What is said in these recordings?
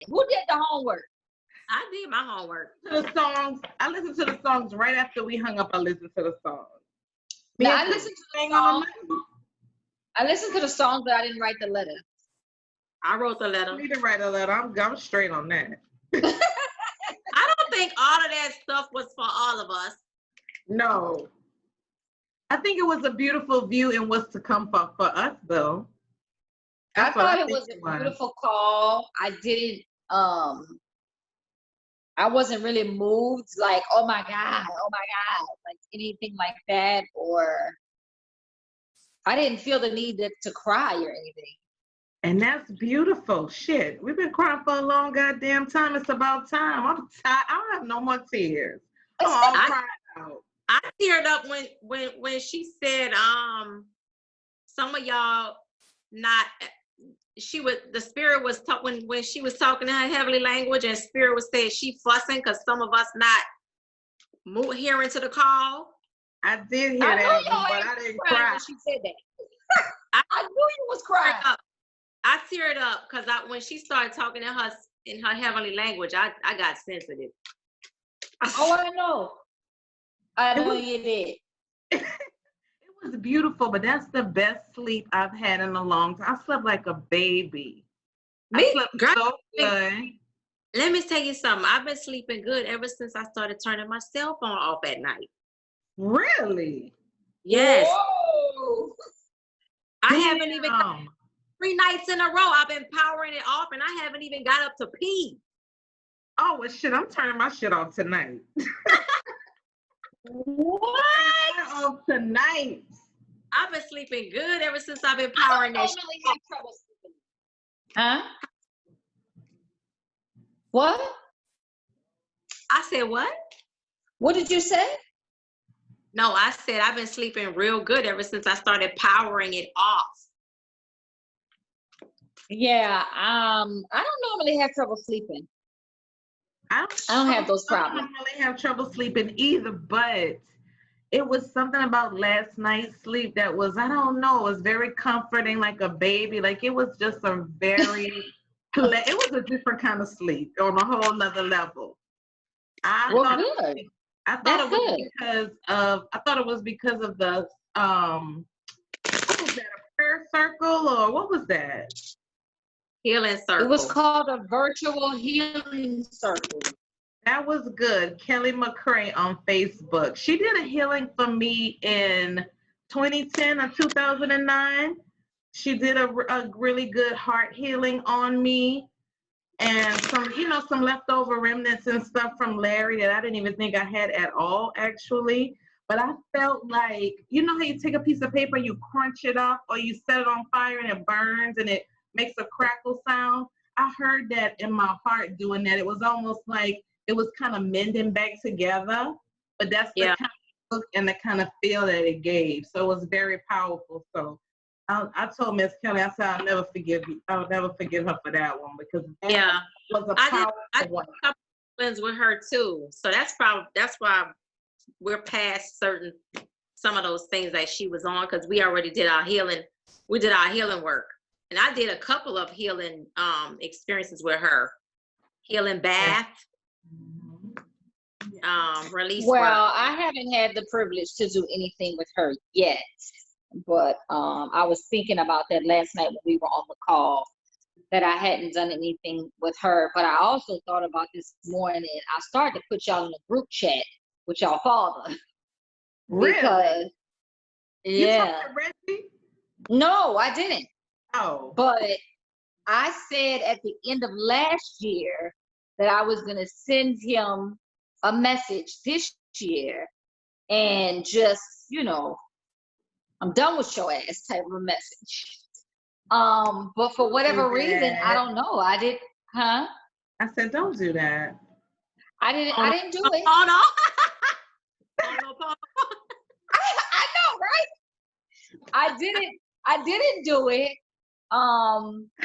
Who did the homework? I did my homework. The songs. I listened to the songs right after we hung up. I listened to the songs. Now, I listened to the song. I listened to the song, but I didn't write the letter. I wrote the letter. I need to write a letter. I'm straight on that. I don't think all of that stuff was for all of us. No. I think it was a beautiful view and what's to come for us, though. I thought it was a beautiful call. I didn't, I wasn't really moved like, oh my God, like anything like that, or I didn't feel the need to cry or anything. And that's beautiful. Shit, we've been crying for a long goddamn time. It's about time. I'm tired. I don't have no more tears. I'm all crying out. I teared up when she said, some of y'all not. The spirit was when she was talking in her heavenly language, and spirit was saying she fussing because some of us not hearing to the call. I did hear that, but I didn't cry. When she said that. I knew you was crying. I teared up because when she started talking in her heavenly language, I got sensitive. Oh, I know. I know you did. It was beautiful, but that's the best sleep I've had in a long time. I slept like a baby. I slept so good. Let me tell you something. I've been sleeping good ever since I started turning my cell phone off at night. Really? Yes. Whoa. I haven't even 3 nights in a row. I've been powering it off, and I haven't even got up to pee. Oh, well, shit, I'm turning my shit off tonight. What? Off tonight. I've been sleeping good ever since I've been powering that shit. Really have trouble sleeping. Huh? What? I said what? What did you say? No, I said I've been sleeping real good ever since I started powering it off. Yeah, I don't normally have trouble sleeping. I don't have those problems. I don't really have trouble sleeping either, but it was something about last night's sleep that was, I don't know, it was very comforting, like a baby. Like it was just a very, it was a different kind of sleep on a whole nother level. I thought it was because of the, what was that, a prayer circle or what was that? Healing circle. It was called a virtual healing circle. That was good. Kelly McCrae on Facebook. She did a healing for me in 2010 or 2009. She did a really good heart healing on me. And some leftover remnants and stuff from Larry that I didn't even think I had at all, actually. But I felt like, you know how you take a piece of paper, you crunch it up, or you set it on fire and it burns and it makes a crackle sound? I heard that in my heart doing that. It was almost like it was kind of mending back together, but that's the kind of look and the kind of feel that it gave. So it was very powerful. So I told Miss Kelly, I said, I'll never forgive you. I'll never forgive her for that one because that was a powerful one. I did a couple friends with her too. So that's why we're past some of those things that she was on, because we already did our healing. We did our healing work. And I did a couple of healing experiences with her. Healing bath, release work. Well, I haven't had the privilege to do anything with her yet. But I was thinking about that last night when we were on the call, that I hadn't done anything with her. But I also thought about this morning. I started to put y'all in a group chat with y'all father. Really? Because, you talked to Reggie? No, I didn't. Oh. But I said at the end of last year that I was going to send him a message this year and just, I'm done with your ass type of a message. But for whatever reason, I don't know. I did, huh? I said, don't do that. I didn't do it. Oh, no. I know, right? I didn't do it.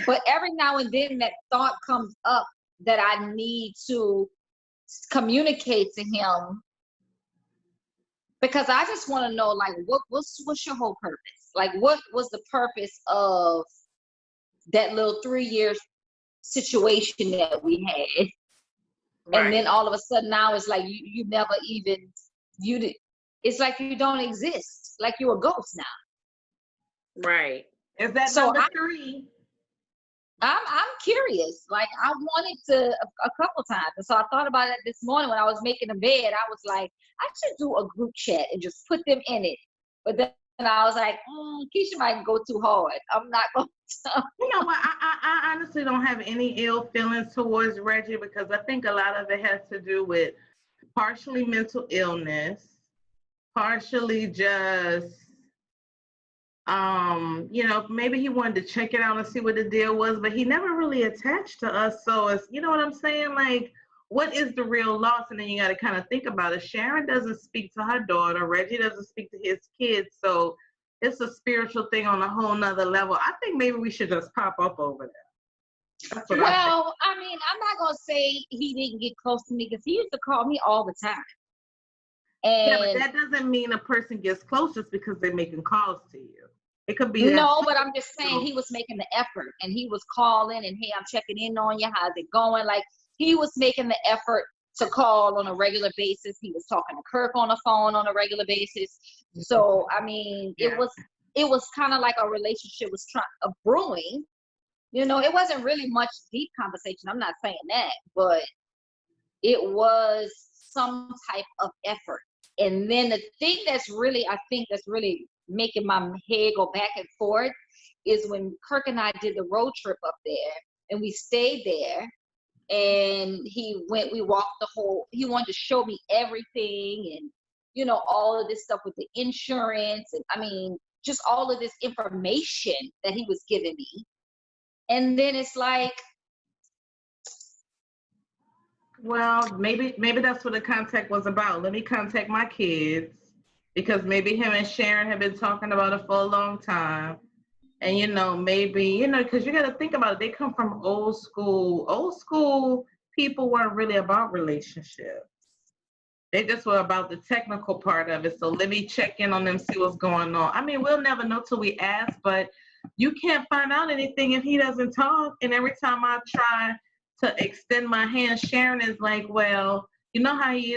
But every now and then that thought comes up that I need to communicate to him, because I just want to know, like, what's your whole purpose? Like, what was the purpose of that little 3 years situation that we had. Right. And then all of a sudden now it's like you never even, it's like you don't exist, like you're a ghost now. Right. Is that So number 3? I'm curious. Like I wanted to a couple times. And so I thought about it this morning when I was making the bed. I was like, I should do a group chat and just put them in it. But then I was like, Keisha might go too hard. I'm not going to. You know what? I honestly don't have any ill feelings towards Reggie, because I think a lot of it has to do with partially mental illness, partially just maybe he wanted to check it out and see what the deal was, but he never really attached to us. So it's, you know what I'm saying? Like, what is the real loss? And then you got to kind of think about it. Sharon doesn't speak to her daughter. Reggie doesn't speak to his kids. So it's a spiritual thing on a whole nother level. I think maybe we should just pop up over there. That's what I mean, I'm not going to say he didn't get close to me, because he used to call me all the time. And yeah, but that doesn't mean a person gets close just because they're making calls to you. It could be no, but I'm just saying he was making the effort, and he was calling and, hey, I'm checking in on you. How's it going? Like, he was making the effort to call on a regular basis. He was talking to Kirk on the phone on a regular basis. So, I mean, it was kind of like a relationship was brewing. You know, it wasn't really much deep conversation. I'm not saying that, but it was some type of effort. And then the thing that's really, I think that's really making my head go back and forth is when Kirk and I did the road trip up there, and we stayed there, and he wanted to show me everything, and, you know, all of this stuff with the insurance, and I mean, just all of this information that he was giving me. And then it's like, well, maybe that's what the contact was about. Let me contact my kids, because maybe him and Sharon have been talking about it for a long time. And, you know, maybe, you know, because you got to think about it. They come from old school. Old school people weren't really about relationships. They just were about the technical part of it. So let me check in on them, see what's going on. I mean, we'll never know till we ask, but you can't find out anything if he doesn't talk. And every time I try to extend my hand, Sharon is like, well, you know how he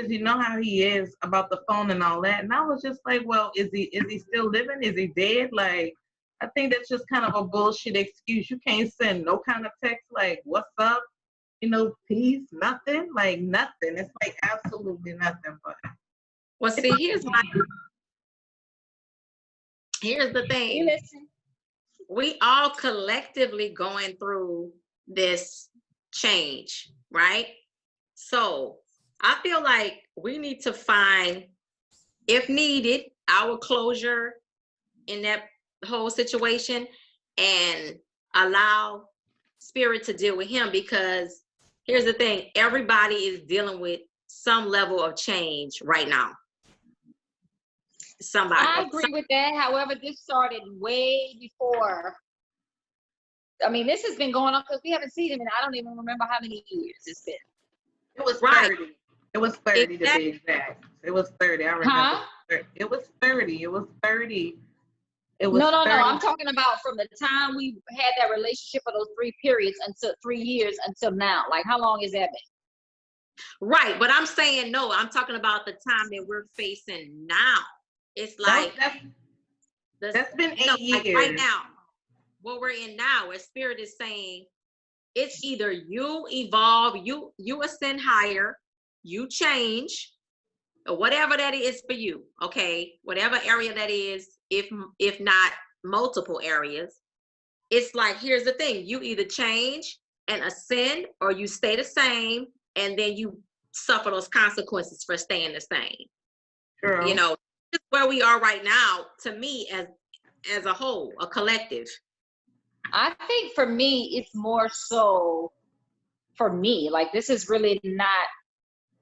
is, about the phone and all that. And I was just like, well, is he still living? Is he dead? Like, I think that's just kind of a bullshit excuse. You can't send no kind of text like, what's up? You know, peace, nothing, like nothing. It's like absolutely nothing. But well, see, here's the thing. We all collectively going through this change, right? So I feel like we need to find, if needed, our closure in that whole situation, and allow spirit to deal with him, because here's the thing, everybody is dealing with some level of change right now. I agree with that. However, this started way before. I mean, this has been going on because we haven't seen him, and I don't even remember how many years it's been. It was 30. It was 30 to be exact. It was 30. I remember. Huh? It was 30. It was 30. No. I'm talking about from the time we had that relationship for those 3 periods until 3 years until now. Like, how long has that been? Right, but I'm saying no. I'm talking about the time that we're facing now. It's like that's been 8 years. Like right now, what we're in now, where spirit is saying, it's either you evolve, you ascend higher, you change, or whatever that is for you. Okay, whatever area that is, if not multiple areas. It's like, here's the thing, you either change and ascend, or you stay the same, and then you suffer those consequences for staying the same. Sure. You know, this is where we are right now, to me, as a whole, a collective. I think for me, it's more so for me. Like, this is really not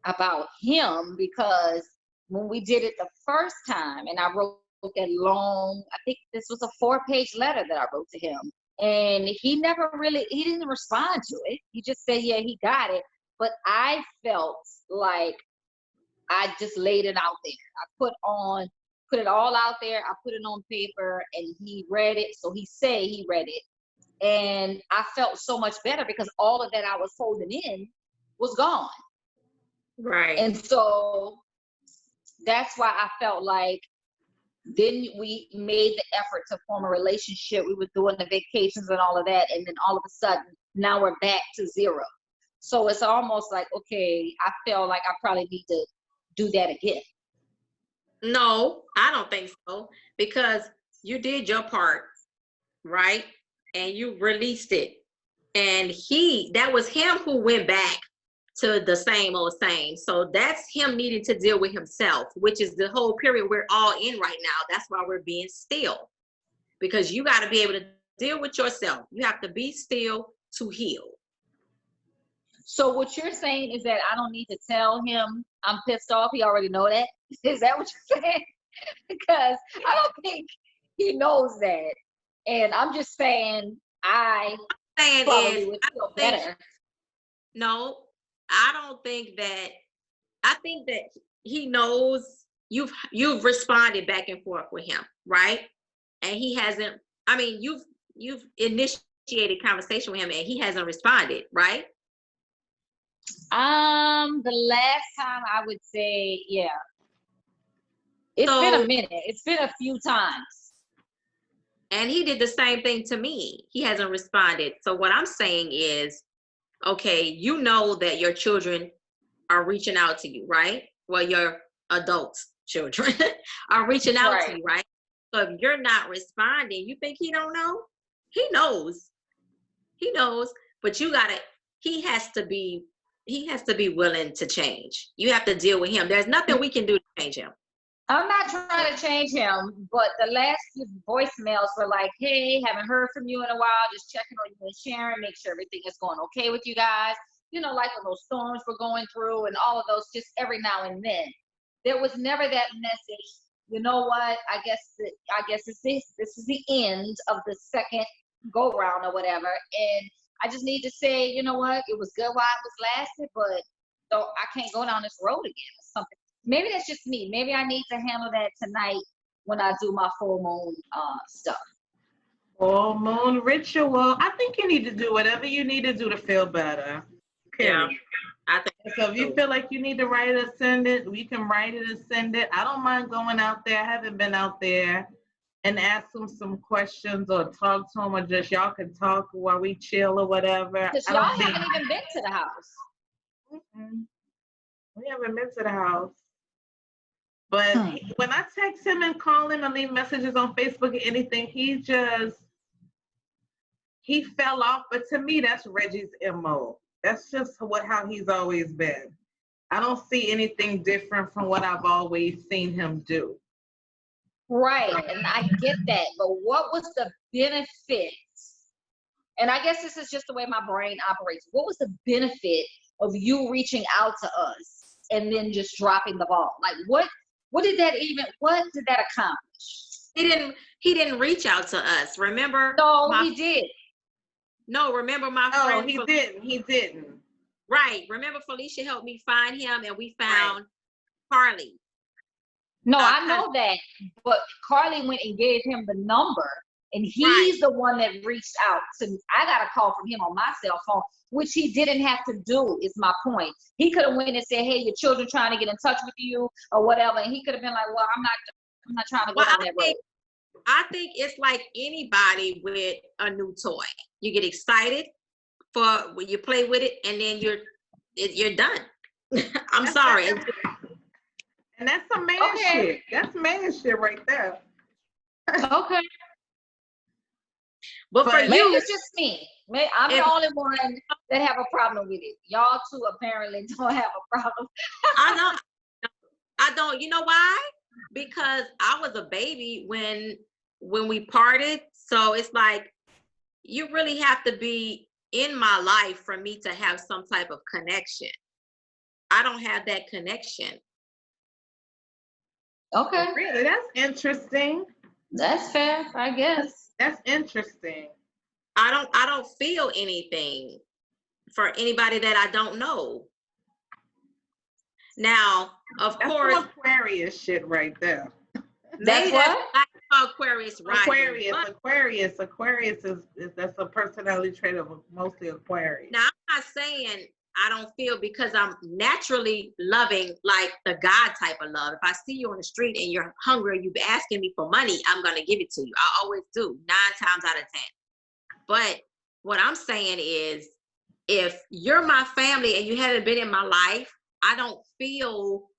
about him, because when we did it the first time, and I wrote that long, I think this was a 4-page letter that I wrote to him, and he didn't respond to it. He just said, yeah, he got it. But I felt like I just laid it out there. I put it all out there. I put it on paper, and he read it. So he said he read it. And I felt so much better because all of that I was holding in was gone. Right. And so that's why I felt like then we made the effort to form a relationship. We were doing the vacations and all of that. And then all of a sudden, now we're back to zero. So it's almost like, okay, I feel like I probably need to do that again. No, I don't think so, because you did your part, right? And you released it. And that was him who went back to the same old same. So that's him needing to deal with himself, which is the whole period we're all in right now. That's why we're being still, because you got to be able to deal with yourself. You have to be still to heal. So what you're saying is that I don't need to tell him I'm pissed off. He already know that. Is that what you're saying? Because I don't think he knows that. And I'm just saying I probably would feel better. No, I don't think that. I think that he knows you've responded back and forth with him, right? And he hasn't. I mean, you've initiated conversation with him, and he hasn't responded, right? The last time I would say, yeah. It's been a minute. It's been a few times. And he did the same thing to me. He hasn't responded. So what I'm saying is, okay, you know that your children are reaching out to you, right? Well, your adult children are reaching out to you, right? So if you're not responding, you think he don't know? He knows. He knows, but he has to be willing to change. You have to deal with him. There's nothing we can do to change him. I'm not trying to change him, but the last few voicemails were like, hey, haven't heard from you in a while, just checking on you and sharing, make sure everything is going okay with you guys. You know, like when those storms were going through and all of those, just every now and then. There was never that message, you know what, I guess it's this is the end of the second go round or whatever. And I just need to say, you know what, it was good while it was lasted, but so I can't go down this road again or something. Maybe that's just me. Maybe I need to handle that tonight when I do my full moon stuff. Full moon ritual. I think you need to do whatever you need to do to feel better. Period. Yeah, I think so. If you feel like you need to write it or send it, we can write it and send it. I don't mind going out there. I haven't been out there and ask them some questions or talk to them, or just y'all can talk while we chill or whatever. Because y'all haven't even been to the house. We haven't been to the house. But when I text him and call him and leave messages on Facebook or anything, he fell off. But to me, that's Reggie's MO. That's just how he's always been. I don't see anything different from what I've always seen him do. Right, and I get that. But what was the benefit? And I guess this is just the way my brain operates. What was the benefit of you reaching out to us and then just dropping the ball? Like what did that accomplish? He didn't reach out to us. Remember? No, he did. No, remember my friend? No, he didn't. Right. Remember Felicia helped me find him and we found Carly. No, I know that. But Carly went and gave him the number and he's the one that reached out to me. I got a call from him on my cell phone, which he didn't have to do, is my point. He could have went and said, hey, your children trying to get in touch with you or whatever. And he could have been like, well, I'm not trying to go down that road. I think it's like anybody with a new toy. You get excited when you play with it, and then you're done. I'm sorry. And that's some man shit. That's man shit right there. Okay. But for maybe you, it's just me. I'm the only one that have a problem with it. Y'all two apparently don't have a problem. I don't. You know why? Because I was a baby when we parted. So it's like, you really have to be in my life for me to have some type of connection. I don't have that connection. Okay. Really? That's interesting. That's fair, I guess. That's interesting. I don't feel anything for anybody that I don't know. Now, of course, some Aquarius shit right there. That's what? Like Aquarius, right? Aquarius is that's a personality trait of mostly Aquarius. Now, I'm not saying I don't feel, because I'm naturally loving, like the God type of love. If I see you on the street and you're hungry, you've been asking me for money, I'm going to give it to you. I always do, 9 times out of 10. But what I'm saying is, if you're my family and you haven't been in my life, I don't feel,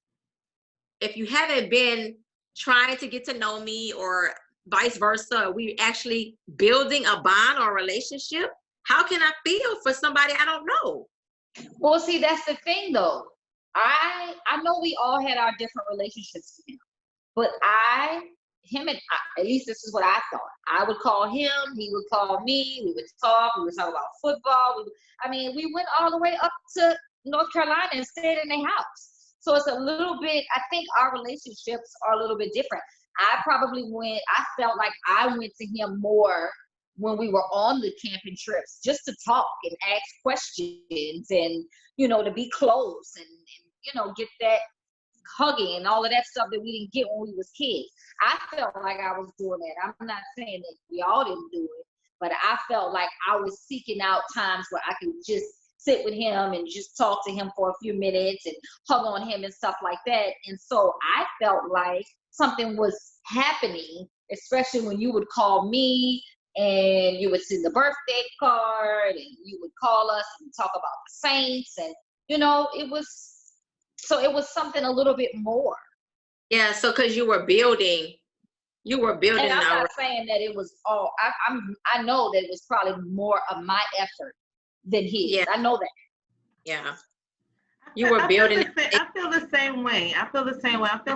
if you haven't been trying to get to know me or vice versa, we actually building a bond or a relationship, how can I feel for somebody I don't know? Well, see, that's the thing though. I know we all had our different relationships with him, but at least this is what I thought. I would call him, he would call me, we would talk about football. We went all the way up to North Carolina and stayed in their house. So it's a little bit, I think our relationships are a little bit different. I felt like I went to him more when we were on the camping trips, just to talk and ask questions and, to be close and get that hugging and all of that stuff that we didn't get when we was kids. I felt like I was doing that. I'm not saying that we all didn't do it, but I felt like I was seeking out times where I could just sit with him and just talk to him for a few minutes and hug on him and stuff like that. And so I felt like something was happening, especially when you would call me and you would send the birthday card and you would call us and talk about the Saints. And, it was something a little bit more. Yeah. So, cause you were building. And I'm not saying that it was all, I know that it was probably more of my effort than his. Yeah. I know that. Yeah. You were building. I feel the same way. I feel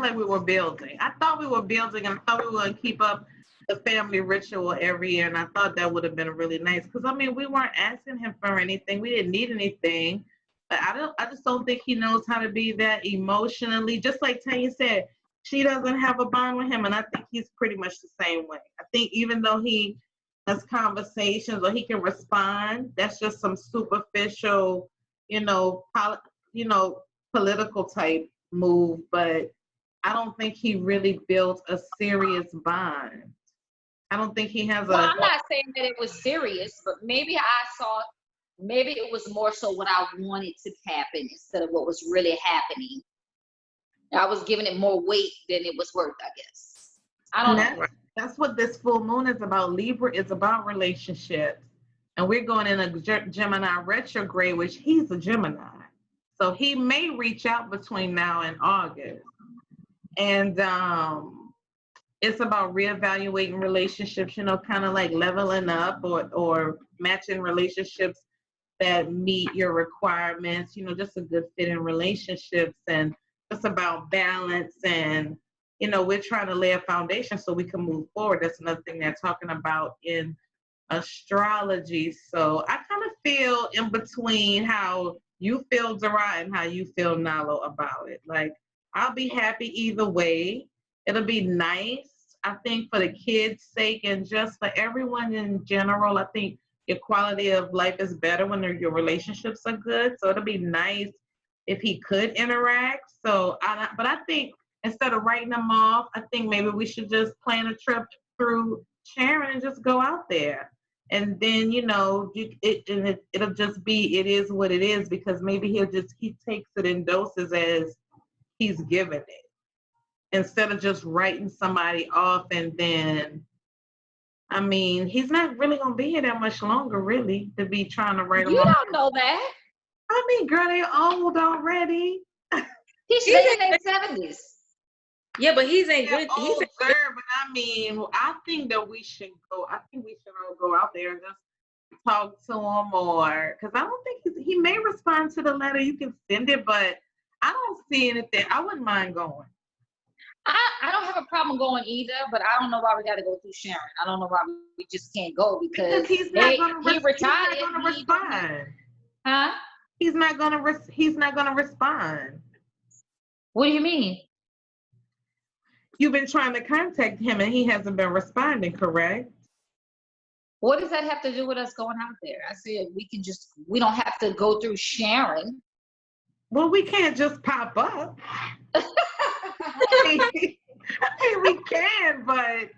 like we were building. I thought we were building, and I thought we were going to keep up the family ritual every year. And I thought that would have been really nice. Because, we weren't asking him for anything. We didn't need anything. But I just don't think he knows how to be that emotionally. Just like Tanya said, she doesn't have a bond with him. And I think he's pretty much the same way. I think even though he has conversations or he can respond, that's just some superficial, political type move, but I don't think he really built a serious bond. I don't think he has I'm not saying that it was serious, but maybe it was more so what I wanted to happen instead of what was really happening. I was giving it more weight than it was worth, I guess. I don't know. That's what this full moon is about. Libra is about relationships. And we're going in a Gemini retrograde, which he's a Gemini. So he may reach out between now and August. And it's about reevaluating relationships, kind of like leveling up or matching relationships that meet your requirements, just a good fit in relationships. And it's about balance. And, we're trying to lay a foundation so we can move forward. That's another thing they're talking about in astrology. So I kind of feel in between how you feel, Dara, and how you feel, Nalo, about it. Like, I'll be happy either way. It'll be nice, I think, for the kids' sake and just for everyone in general. I think your quality of life is better when your relationships are good. So it'll be nice if he could interact. But I think instead of writing them off, I think maybe we should just plan a trip through Sharon and just go out there. And then, it'll just be, it is what it is, because maybe he takes it in doses as he's given it, instead of just writing somebody off. And then, he's not really going to be here that much longer, really, to be trying to write him off. You don't know that. Girl, they're old already. He's in his 70s. Yeah, but he's in good. He's older, but I think that we should go. I think we should all go out there and just talk to him, or because I don't think he may respond to the letter. You can send it, but I don't see anything. I wouldn't mind going. I don't have a problem going either, but I don't know why we got to go through Sharon. I don't know why we just can't go because he's not going to retired. He's not going to respond. Huh? He's not going to respond. What do you mean? You've been trying to contact him and he hasn't been responding, correct? What does that have to do with us going out there? I said we don't have to go through Sharon. Well, we can't just pop up. I mean, we can, but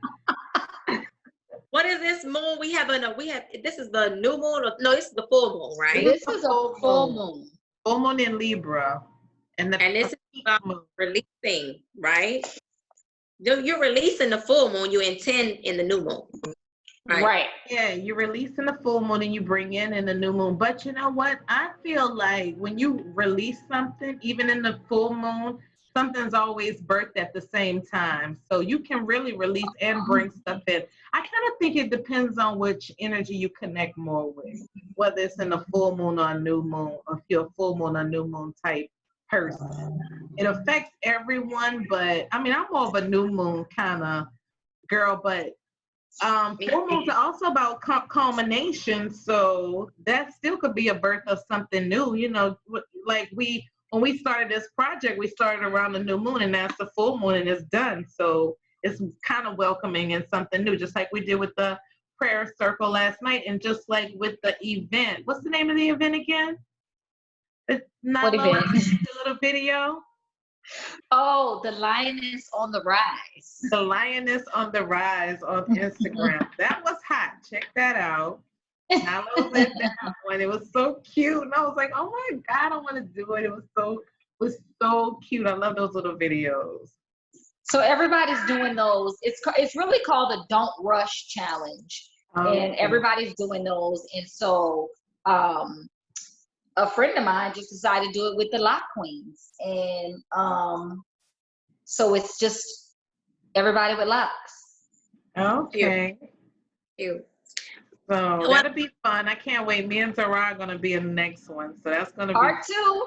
What is this moon? We have this is the new moon, or no, this is the full moon, right? This is a full moon. Full moon in Libra. And this is about moon. releasing, right? You're releasing the full moon, you intend in the new moon. Right. Yeah, you're releasing the full moon and you bring in the new moon. But you know what? I feel like when you release something, even in the full moon, something's always birthed at the same time. So you can really release and bring stuff in. I kind of think it depends on which energy you connect more with, whether it's in the full moon or a new moon, or if you're a full moon or new moon type person. It affects everyone, but I mean, I'm more of a new moon kind of girl, but full moons are also about culmination, so that still could be a birth of something new. You know, like when we started this project, we started around the new moon, and that's the full moon, and it's done. So it's kind of welcoming and something new, just like we did with the prayer circle last night, and just like with the event. What's the name of the event again? It's What event? The little video. Oh, the lioness on the rise. The lioness on the rise on Instagram. That was hot. Check that out. Nalo went down when it was so cute, and I was like, "Oh my God, I want to do it." It was so cute. I love those little videos. So everybody's doing those. It's really called the Don't Rush Challenge, and everybody's doing those. And so a friend of mine just decided to do it with the Lock Queens, and so it's just everybody with locks. Okay. Cute. So that'll be fun. I can't wait. Me and Zara are gonna be in the next one, so that's gonna be Part two.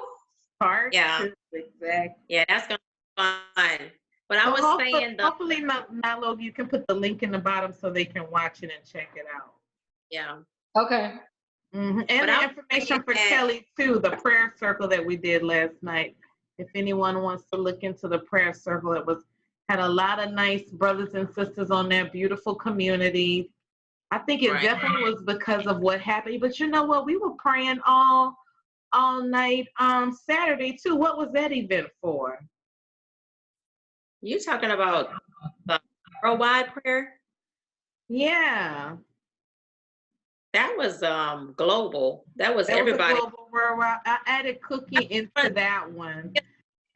Part two, exactly. Yeah, that's gonna be fun. But I was saying, hopefully, Nalo, you can put the link in the bottom so they can watch it and check it out. Yeah. Okay. Mm-hmm. And the information for Kelly too, the prayer circle that we did last night. If anyone wants to look into the prayer circle, had a lot of nice brothers and sisters on there, beautiful community. I think it definitely was because of what happened. But you know what? We were praying all night Saturday too. What was that event for? You talking about the worldwide prayer? Yeah. That was global. That was everybody. Was global, worldwide. I added Cookie into that one.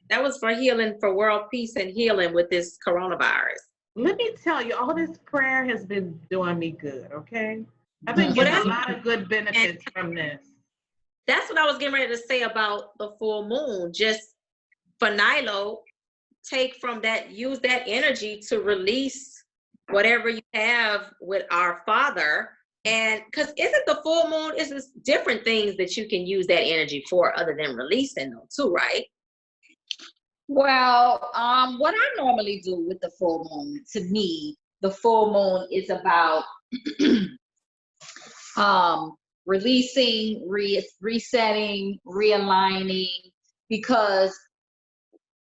That was for healing, for world peace and healing with this coronavirus. Let me tell you, all this prayer has been doing me good, okay? I've been getting a lot of good benefits from this. That's what I was getting ready to say about the full moon. Just for Nilo, take from that, use that energy to release whatever you have with our Father. And because isn't the full moon, is this different things that you can use that energy for other than releasing them too, right? Well, what I normally do with the full moon, to me, the full moon is about releasing, resetting, realigning, because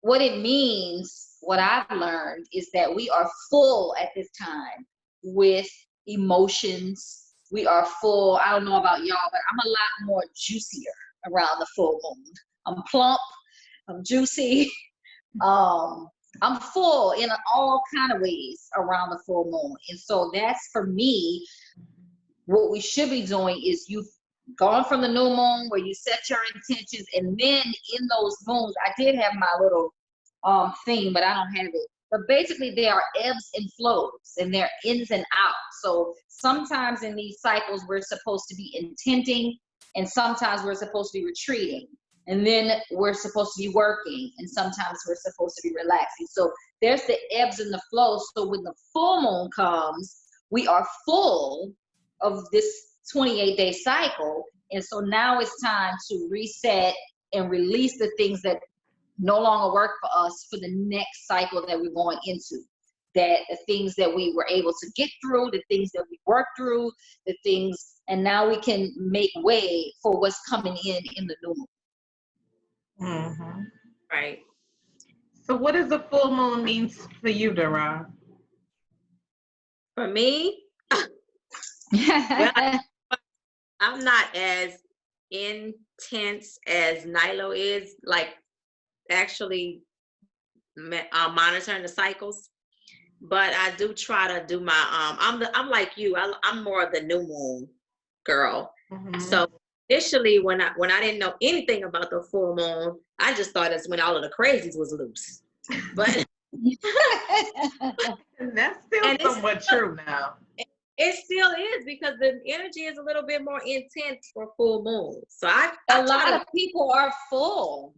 what it means, what I've learned, is that we are full at this time with emotions. We are full. I don't know about y'all, but I'm a lot more juicier around the full moon. I'm plump, I'm juicy. I'm full in all kind of ways around the full moon. And so that's, for me, what we should be doing is you've gone from the new moon where you set your intentions, and then in those moons, I did have my little thing, but I don't have it. But basically there are ebbs and flows, and there are ins and outs. So sometimes in these cycles we're supposed to be intending, and sometimes we're supposed to be retreating. And then we're supposed to be working, and sometimes we're supposed to be relaxing. So there's the ebbs and the flows. So when the full moon comes, we are full of this 28-day cycle. And so now it's time to reset and release the things that no longer work for us for the next cycle that we're going into. That the things that we were able to get through, the things that we worked through, and now we can make way for what's coming in the new moon. Mm-hmm. Right. So what does the full moon mean for you, Dara? For me, well, I'm not as intense as Nilo is, like actually monitoring the cycles. but I do try to do my I'm like you. I'm more of the new moon girl. Mhm. So initially when I didn't know anything about the full moon, I just thought it's when all of the crazies was loose. But And that's still and somewhat true now. it still is, because the energy is a little bit more intense for full moon. So A I lot try of people are full.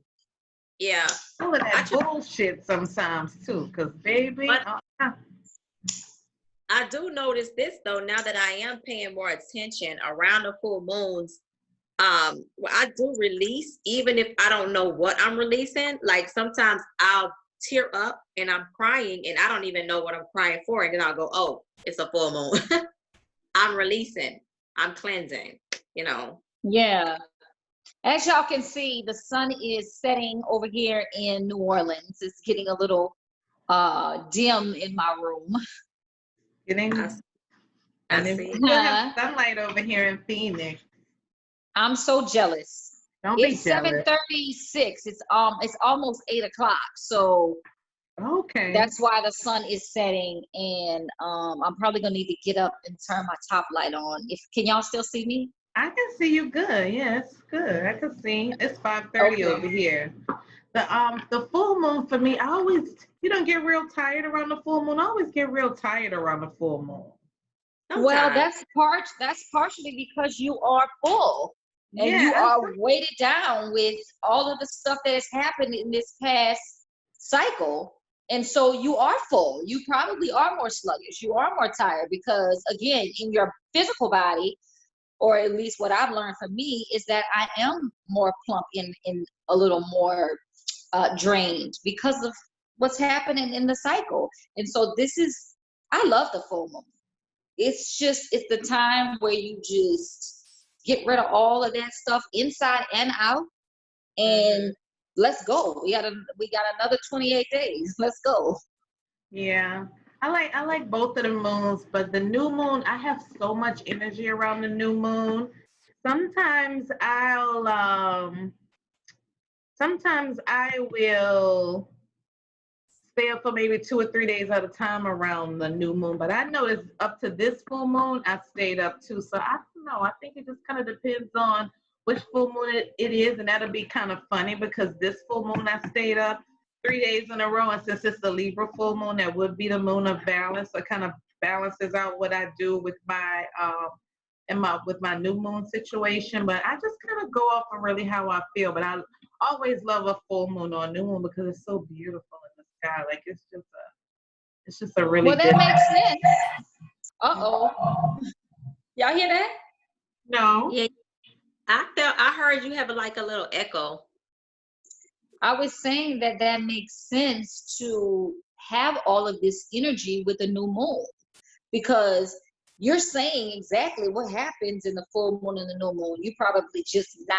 yeah. Full of I that try, bullshit sometimes too, cause baby, but I do notice this though, now that I am paying more attention around the full moons. Well, I do release, even if I don't know what I'm releasing. Like sometimes I'll tear up and I'm crying and I don't even know what I'm crying for. And then I'll go, oh, it's a full moon. I'm releasing, I'm cleansing, you know. Yeah. As y'all can see, the sun is setting over here in New Orleans. It's getting a little dim in my room. getting, I and then see. we still have sunlight over here in Phoenix. I'm so jealous. Don't be It's jealous. 7:36. It's almost 8 o'clock. So Okay. that's why the sun is setting, and I'm probably gonna need to get up and turn my top light on. Can y'all still see me? I can see you good. Yes, good. I can see. It's 5:30 Okay. over here. The full moon for me, you don't get real tired around the full moon. I always get real tired around the full moon. Well, Sometimes. that's partially because you are full and you Yeah, are weighted down with all of the stuff that has happened in this past cycle. And so you are full. You probably are more sluggish. You are more tired because, again, in your physical body, or at least what I've learned from me, is that I am more plump in a little more drained because of what's happening in the cycle. And so I love the full moon. It's the time where you just get rid of all of that stuff inside and out, and let's go. We got another 28 days. Let's go. yeah. I like both of the moons, but the new moon, I have so much energy around the new moon. Sometimes sometimes I will stay up for maybe 2 or 3 days at a time around the new moon. But I noticed up to this full moon, I stayed up too. So I don't know. I think it just kind of depends on which full moon it is. And that'll be kind of funny because this full moon I stayed up 3 days in a row. And since it's the Libra full moon, that would be the moon of balance. So it kind of balances out what I do with with my new moon situation. But I just kind of go off of really how I feel. But I always love a full moon or a new moon because it's so beautiful in the sky. Like it's just a really Well, that good. makes sense. Uh-oh. Y'all hear that? No. Yeah, I heard you have like a little echo. I was saying that makes sense to have all of this energy with the new moon, because you're saying exactly what happens in the full moon and the new moon. You probably just not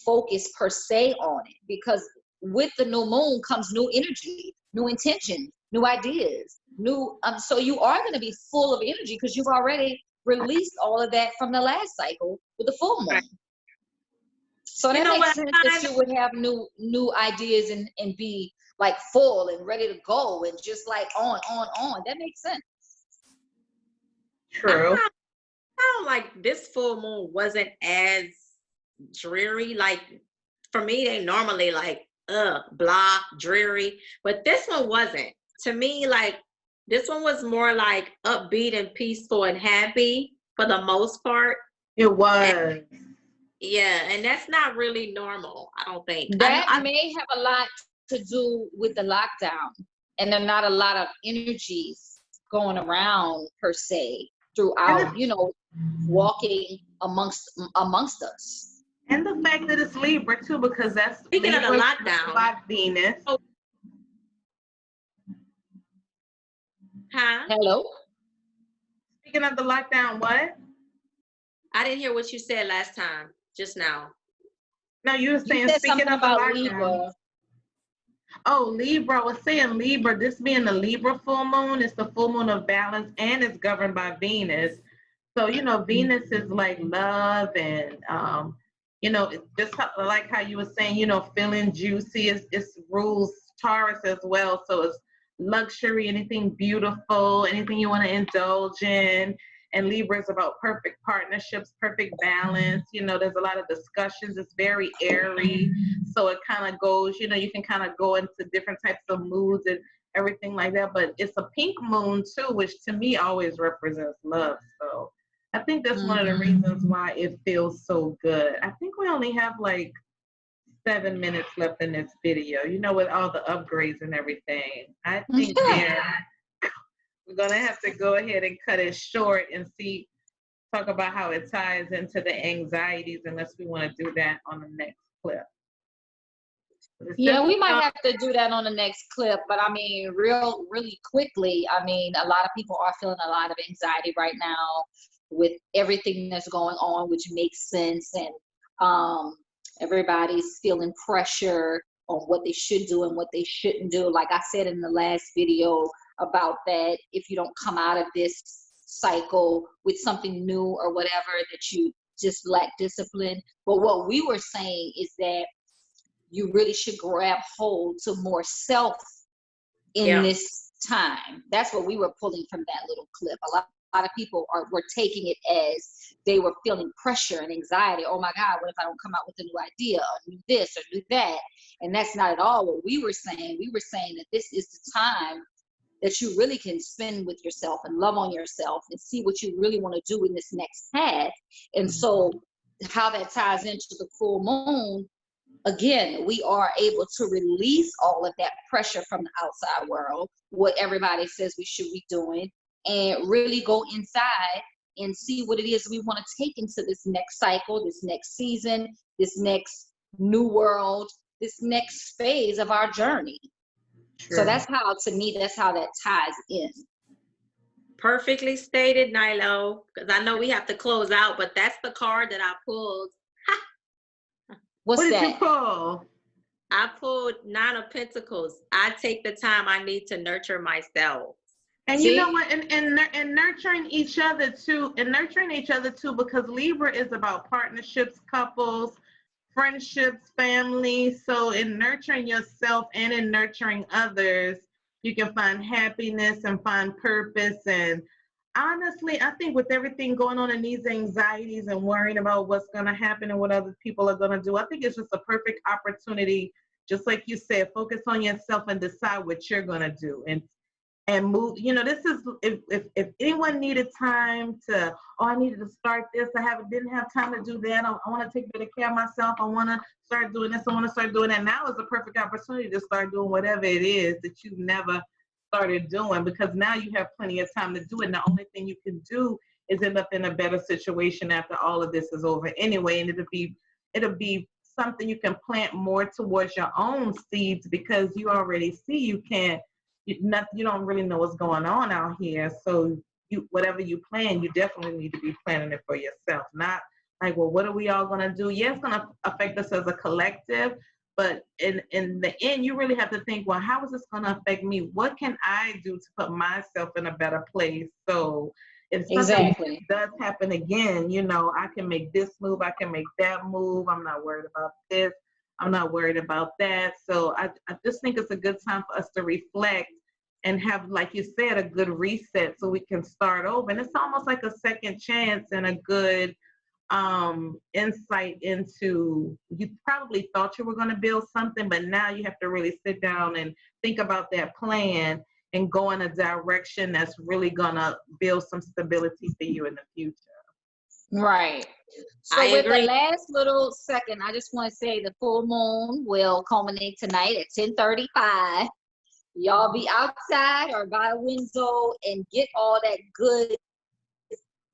focus per se on it, because with the new moon comes new energy, new intention, new ideas, so you are going to be full of energy because you've already released all of that from the last cycle with the full moon. Right. So that makes sense that you would have new ideas and be like full and ready to go and just like on. That makes sense. True. I felt like this full moon wasn't as dreary. Like for me, they normally like blah, dreary, but this one wasn't. To me, like this one was more like upbeat and peaceful and happy for the most part. It was. And, yeah, and that's not really normal, I don't think. That may have a lot to do with the lockdown, and there are not a lot of energies going around per se throughout, walking amongst us. And the fact that it's Libra too, because that's speaking Libra of the lockdown by Venus. Oh. Huh? Hello? Speaking of the lockdown, what? I didn't hear what you said last time, just now. No, you were saying said speaking something of the about lockdown. Libra. Oh, Libra. I was saying Libra, this being the Libra full moon, it's the full moon of balance and it's governed by Venus. So, Venus is like love and, just like how you were saying, feeling juicy. It rules Taurus as well. So it's luxury, anything beautiful, anything you want to indulge in. And Libra is about perfect partnerships, perfect balance. You know, there's a lot of discussions. It's very airy. So it kind of goes, you know, you can kind of go into different types of moods and everything like that. But it's a pink moon too, which to me always represents love. So I think that's one of the reasons why it feels so good. I think we only have like 7 minutes left in this video, you know, with all the upgrades and everything. I think we're going to have to go ahead and cut it short and talk about how it ties into the anxieties, unless we want to do that on the next clip. Yeah, we might have to do that on the next clip, but I mean, really quickly, I mean, a lot of people are feeling a lot of anxiety right now with everything that's going on, which makes sense. And everybody's feeling pressure on what they should do and what they shouldn't do. Like I said in the last video about that, if you don't come out of this cycle with something new or whatever, that you just lack discipline. But what we were saying is that you really should grab hold to more self in this time. That's what we were pulling from that little clip. A lot of people were taking it as they were feeling pressure and anxiety. Oh my God, what if I don't come out with a new idea or do this or do that? And that's not at all what we were saying. We were saying that this is the time that you really can spend with yourself and love on yourself and see what you really want to do in this next path. And so how that ties into the full moon, again, we are able to release all of that pressure from the outside world, what everybody says we should be doing, and really go inside and see what it is we want to take into this next cycle, this next season, this next new world, this next phase of our journey. Sure. So that's how, to me, that's how that ties in. Perfectly stated, Nilo, because I know we have to close out, but that's the card that I pulled. What did you pull? I pulled 9 of Pentacles. I take the time I need to nurture myself. And you know what? And nurturing each other too. And nurturing each other too, because Libra is about partnerships, couples, friendships, family. So in nurturing yourself and in nurturing others, you can find happiness and find purpose. And honestly, I think with everything going on in these anxieties and worrying about what's going to happen and what other people are going to do, I think it's just a perfect opportunity, just like you said, focus on yourself and decide what you're going to do and move. You know, this is, if anyone needed time to, I needed to start this, didn't have time to do that, I want to take better care of myself, I want to start doing this, I want to start doing that. Now is the perfect opportunity to start doing whatever it is that you've never started doing, because now you have plenty of time to do it. And the only thing you can do is end up in a better situation after all of this is over anyway. And it'll be something you can plant more towards your own seeds, because you already see you don't really know what's going on out here. So whatever you plan, you definitely need to be planning it for yourself. Not like, well, what are we all going to do? Yeah, it's going to affect us as a collective. But in the end, you really have to think, well, how is this going to affect me? What can I do to put myself in a better place? So if something does happen again, you know, I can make this move, I can make that move. I'm not worried about this. I'm not worried about that. So I just think it's a good time for us to reflect and have, like you said, a good reset so we can start over. And it's almost like a second chance and a good insight into, you probably thought you were going to build something, but now you have to really sit down and think about that plan and go in a direction that's really going to build some stability for you in the future. Right. So with the last little second, I just want to say the full moon will culminate tonight at 10:35. Y'all be outside or by a window and get all that good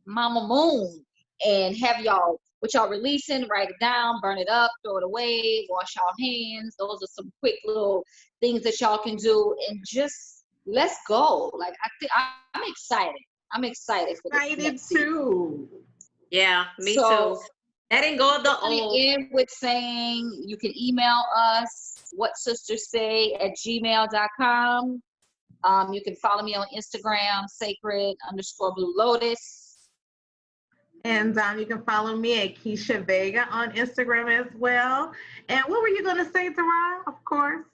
mama moon, and have what y'all releasing, write it down, burn it up, throw it away, wash y'all hands. Those are some quick little things that y'all can do, and just let's go. Like, I'm excited. I'm excited for this. Excited too. Yeah, me too. Letting go of the old. End with saying you can email us whatsistersay@gmail.com. You can follow me on Instagram, sacred_blue lotus. And you can follow me at Keisha Vega on Instagram as well. And what were you going to say, Tara? Of course.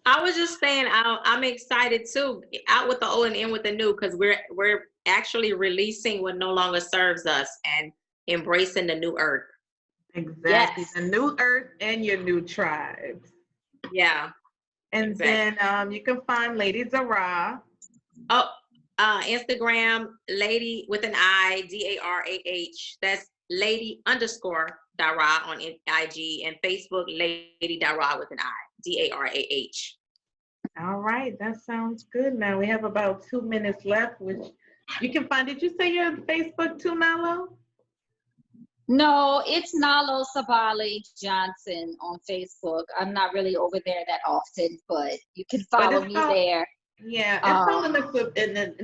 I was just saying, I'm excited too. Out with the old and in with the new, because we're actually releasing what no longer serves us and embracing the new earth. Exactly. Yes. The new earth and your new tribes. Yeah. And Exactly. then you can find Lady Dara. Oh, Instagram, lady with an I, Darah. That's lady_Dara on IG, and Facebook, Lady Dara with an I, Darah. All right, that sounds good. Now we have about 2 minutes left, which you can find. Did you say you're on Facebook too, Nalo? No, it's Nalo Sabali Johnson on Facebook. I'm not really over there that often, but you can follow me there. Yeah, it's all in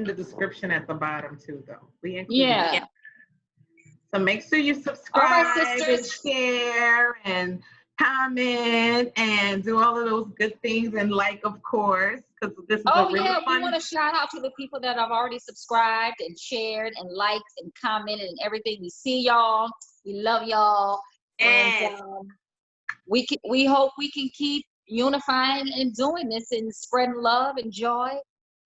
the description at the bottom too, though. We include it. Yeah. So make sure you All subscribe right, and sisters. share and comment and do all of those good things, and like, of course, because this is a really Yeah, we fun. want to shout out to the people that have already subscribed and shared and liked and commented and everything. We see y'all. We love y'all. Yes. And we hope we can keep unifying and doing this and spreading love and joy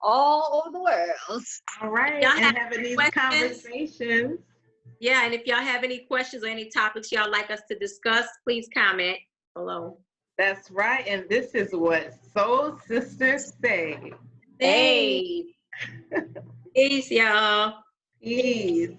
all over the world. All right, Y'all and have having these questions? conversations. Yeah, and if y'all have any questions or any topics y'all like us to discuss, please comment below. That's right, and this is what Soul Sisters say. Hey. Peace, y'all. Peace.